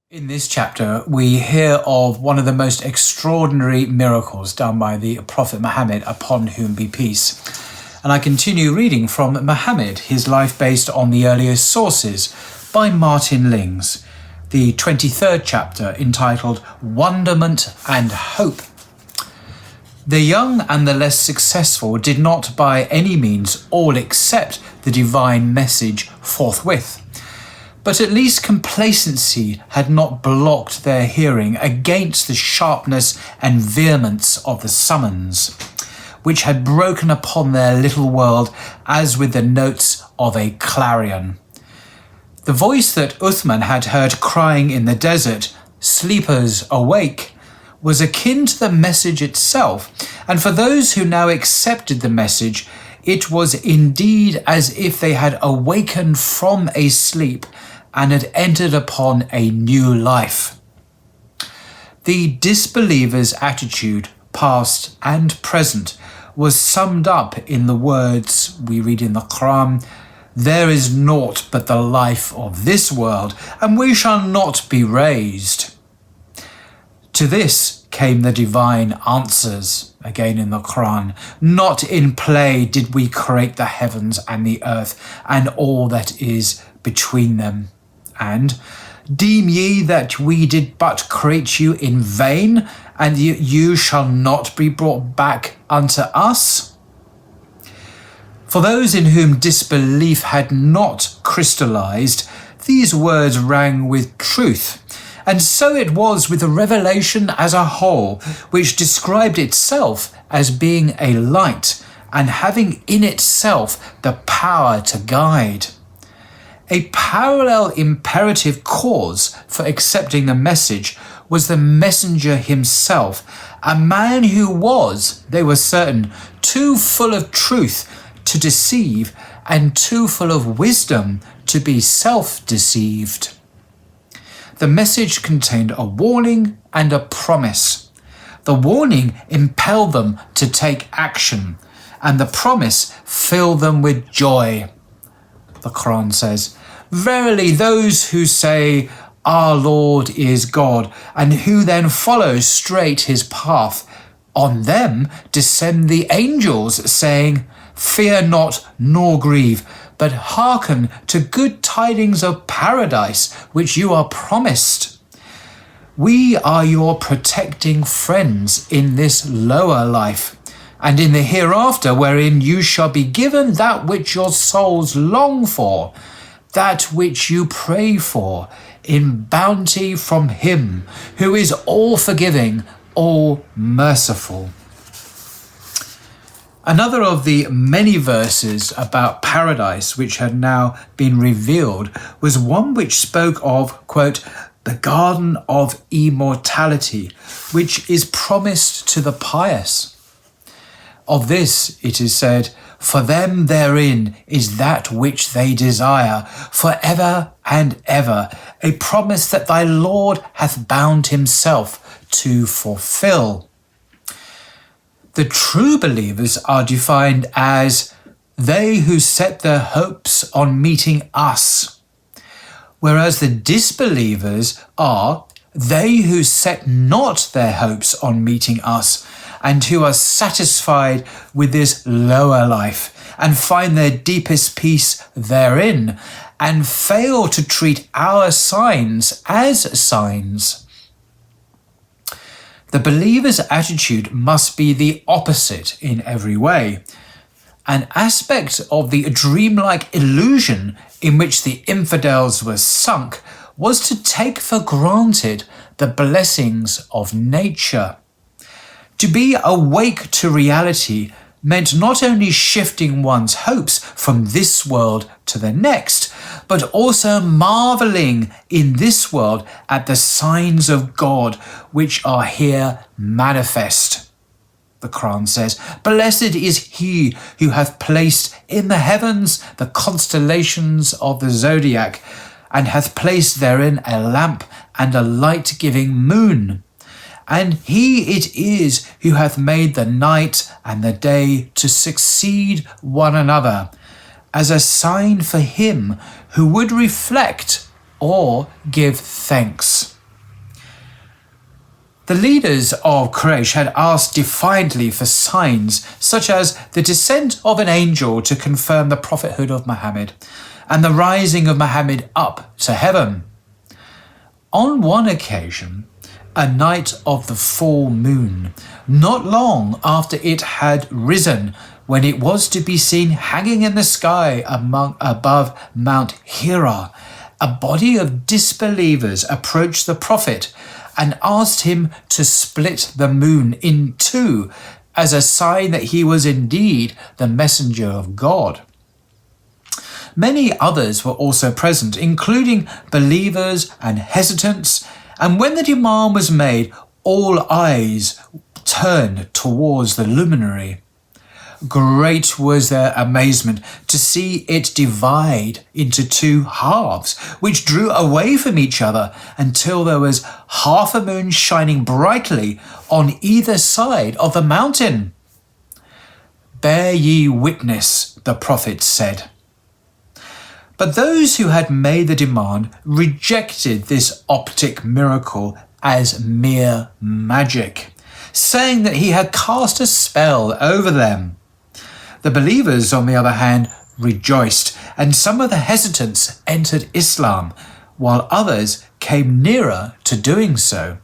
In this chapter, we hear of one of the most extraordinary miracles done by the Prophet Muhammad, upon whom be peace. And I continue reading from Muhammad, his life based on the earliest sources, by Martin Lings, the 23rd chapter entitled Wonderment and Hope. The young and the less successful did not by any means all accept the divine message forthwith. But at least complacency had not blocked their hearing against the sharpness and vehemence of the summons, which had broken upon their little world as with the notes of a clarion. The voice that Uthman had heard crying in the desert, "Sleepers, awake!" was akin to the message itself, and for those who now accepted the message, it was indeed as if they had awakened from a sleep and had entered upon a new life. The disbeliever's attitude, past and present, was summed up in the words we read in the Quran, "There is naught but the life of this world, and we shall not be raised." To this came the divine answers, again in the Quran, "Not in play did we create the heavens and the earth, and all that is between them. And deem ye that we did but create you in vain, and you shall not be brought back unto us?" For those in whom disbelief had not crystallized, these words rang with truth. And so it was with the revelation as a whole, which described itself as being a light and having in itself the power to guide. A parallel imperative cause for accepting the message was the messenger himself, a man who was, they were certain, too full of truth to deceive and too full of wisdom to be self-deceived. The message contained a warning and a promise. The warning impelled them to take action, and the promise filled them with joy. The Quran says, "Verily those who say, 'Our Lord is God,' and who then follow straight his path, on them descend the angels, saying, 'Fear not nor grieve, but hearken to good tidings of paradise which you are promised. We are your protecting friends in this lower life, and in the hereafter, wherein you shall be given that which your souls long for, that which you pray for, in bounty from him who is all forgiving, all merciful." Another of the many verses about paradise which had now been revealed was one which spoke of, quote, "the garden of immortality, which is promised to the pious." Of this it is said, "For them therein is that which they desire, for ever and ever, a promise that thy Lord hath bound himself to fulfill." The true believers are defined as they who set their hopes on meeting us, whereas the disbelievers are they who set not their hopes on meeting us, and who are satisfied with this lower life, and find their deepest peace therein, and fail to treat our signs as signs. The believer's attitude must be the opposite in every way. An aspect of the dreamlike illusion in which the infidels were sunk was to take for granted the blessings of nature. To be awake to reality meant not only shifting one's hopes from this world to the next, but also marveling in this world at the signs of God which are here manifest. The Quran says, "Blessed is he who hath placed in the heavens the constellations of the zodiac, and hath placed therein a lamp and a light-giving moon. And he it is who hath made the night and the day to succeed one another, as a sign for him who would reflect or give thanks." The leaders of Quraysh had asked defiantly for signs such as the descent of an angel to confirm the prophethood of Muhammad and the rising of Muhammad up to heaven. On one occasion, a night of the full moon, not long after it had risen, when it was to be seen hanging in the sky above Mount Hira, a body of disbelievers approached the Prophet and asked him to split the moon in two as a sign that he was indeed the messenger of God. Many others were also present, including believers and hesitants, and when the demand was made, all eyes turned towards the luminary. Great was their amazement to see it divide into two halves, which drew away from each other until there was half a moon shining brightly on either side of the mountain. "Bear ye witness," the prophet said. But those who had made the demand rejected this optic miracle as mere magic, saying that he had cast a spell over them. The believers, on the other hand, rejoiced, and some of the hesitants entered Islam, while others came nearer to doing so.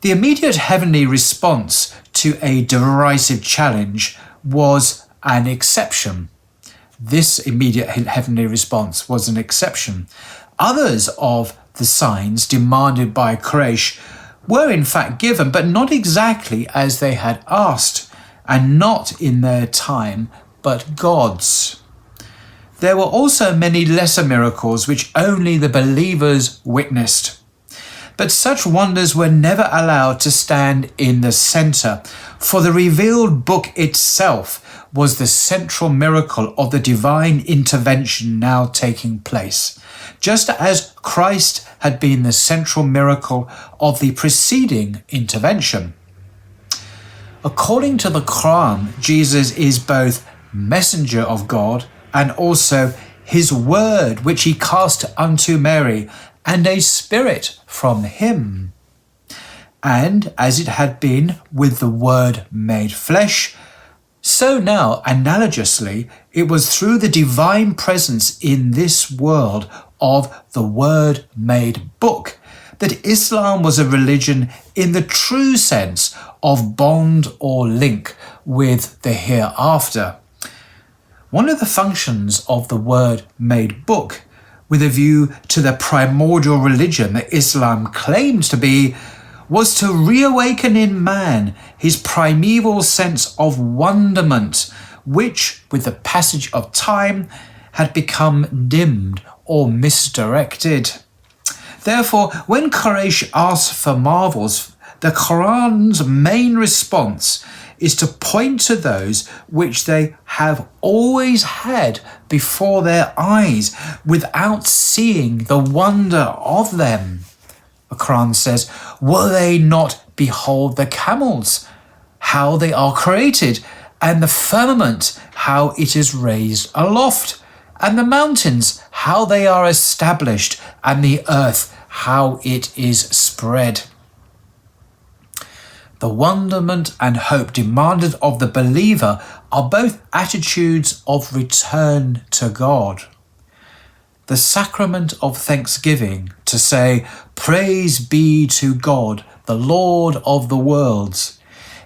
The immediate heavenly response to a derisive challenge was an exception. This immediate heavenly response was an exception. Others of the signs demanded by Quraysh were in fact given, but not exactly as they had asked, and not in their time, but God's. There were also many lesser miracles which only the believers witnessed. But such wonders were never allowed to stand in the center, for the revealed book itself was the central miracle of the divine intervention now taking place, just as Christ had been the central miracle of the preceding intervention. According to the Quran, Jesus is both messenger of God and also his word which he cast unto Mary, and a spirit from him. And as it had been with the word made flesh, so now, analogously, it was through the divine presence in this world of the word made book that Islam was a religion in the true sense of bond or link with the hereafter. One of the functions of the word made book, with a view to the primordial religion that Islam claimed to be, was to reawaken in man his primeval sense of wonderment, which, with the passage of time, had become dimmed or misdirected. Therefore, when Quraysh asked for marvels, the Quran's main response is to point to those which they have always had before their eyes without seeing the wonder of them. The Quran says, "Will they not behold the camels, how they are created, and the firmament, how it is raised aloft, and the mountains, how they are established, and the earth, how it is spread?" The wonderment and hope demanded of the believer are both attitudes of return to God. The sacrament of thanksgiving, to say, "Praise be to God, the Lord of the worlds,"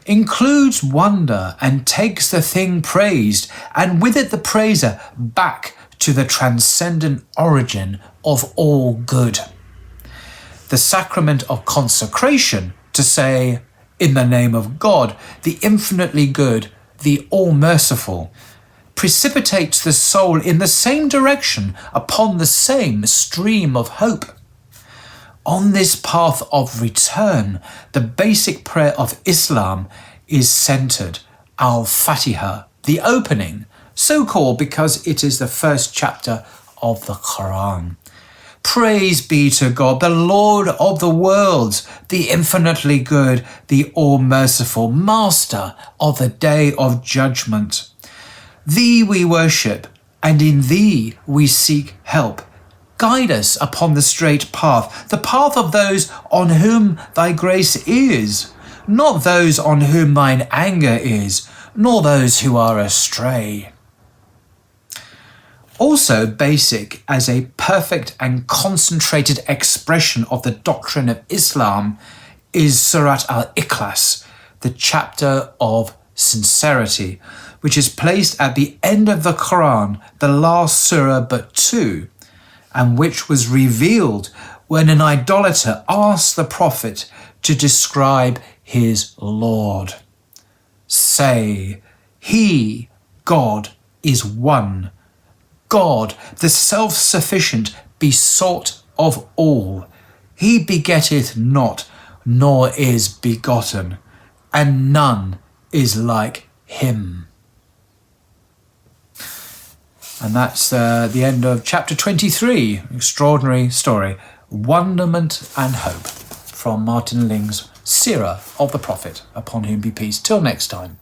includes wonder and takes the thing praised, and with it the praiser, back to the transcendent origin of all good. The sacrament of consecration, to say, "In the name of God, the infinitely good, the all-merciful," precipitates the soul in the same direction upon the same stream of hope. On this path of return, the basic prayer of Islam is centered, Al-Fatiha, the opening, so called because it is the first chapter of the Quran. Praise be to God, the Lord of the worlds, the infinitely good, the all-merciful, master of the day of judgment. Thee we worship, and in thee we seek help. Guide us upon the straight path, the path of those on whom thy grace is, not those on whom thine anger is, nor those who are astray. Also basic as a perfect and concentrated expression of the doctrine of Islam is Surat al-Ikhlas, the chapter of sincerity, which is placed at the end of the Quran, the last surah but two, and which was revealed when an idolater asked the Prophet to describe his Lord. Say, He, God, is one. God, the self-sufficient, besought of all. He begetteth not, nor is begotten, and none is like him. And that's the end of chapter 23. Extraordinary story. Wonderment and hope from Martin Ling's Seerah of the Prophet, upon whom be peace. Till next time.